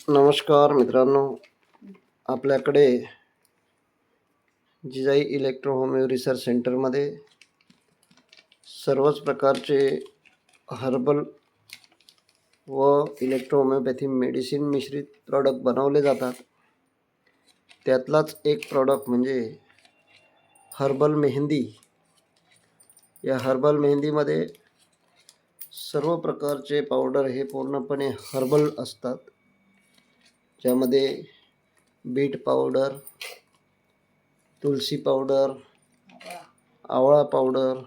नमस्कार मित्रांनो, आपल्याकडे जिजाई इलेक्ट्रो होमिओ रिसर्च सेंटरमध्ये सर्वच प्रकारचे हर्बल व इलेक्ट्रो होमिओपॅथी मेडिसिन मिश्रित प्रॉडक्ट बनवले जातात. त्यातलाच एक प्रॉडक्ट म्हणजे हर्बल मेहंदी. या हर्बल मेहंदीमध्ये सर्व प्रकारचे पावडर हे पूर्णपणे हर्बल असतात, ज्यामध्ये बीट पावडर, तुलसी पावडर, आवळा पावडर,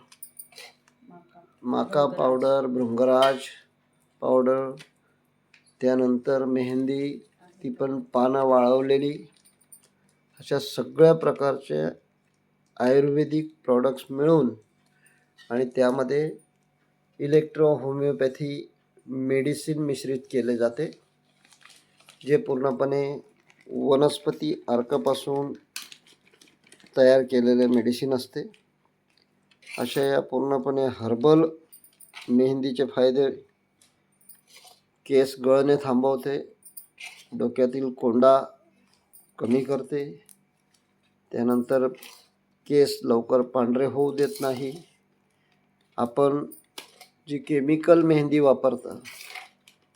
माका पावडर, भृंगराज पावडर, त्यानंतर मेहंदी, ती पण पानं वाळवलेली, अशा सगळ्या प्रकारचे आयुर्वेदिक प्रॉडक्ट्स मिळून आणि त्यामध्ये इलेक्ट्रो होमिओपॅथी मेडिसिन मिश्रित केले जाते, जे पूर्णपणे वनस्पती अर्कापासून तयार केलेले मेडिसिन असते. अशा या पूर्णपणे हर्बल मेहंदीचे फायदे: केस गळणे थांबवते, डोक्यातील कोंडा कमी करते, त्यानंतर केस लवकर पांढरे होऊ देत नाही. आपण जी केमिकल मेहंदी वापरता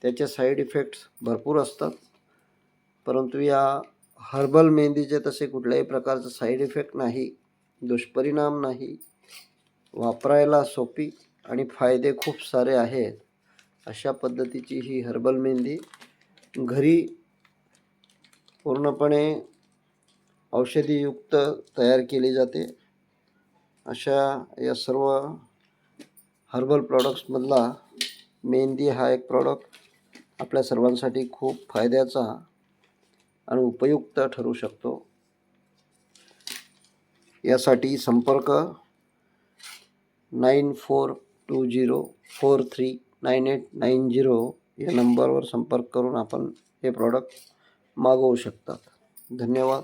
त्याचे साईड इफेक्ट्स भरपूर असतात, परंतु या हर्बल मेहंदीचे तसे कुठल्याही प्रकारचा साईड इफेक्ट नाही, दुष्परिणाम नाही, वापरायला सोपी आणि फायदे खूप सारे आहेत. अशा पद्धतीची ही हर्बल मेहंदी घरी पूर्णपणे औषधीयुक्त तयार केली जाते. अशा या सर्व हर्बल प्रॉडक्ट्समधला मेहंदी हा एक प्रॉडक्ट आपल्या सर्वांसाठी खूप फायद्याचा आणि उपयुक्त ठरू शकतो. यासाठी संपर्क 9420439890 या नंबरवर संपर्क करून आपण हे प्रॉडक्ट मागवू शकतात. धन्यवाद.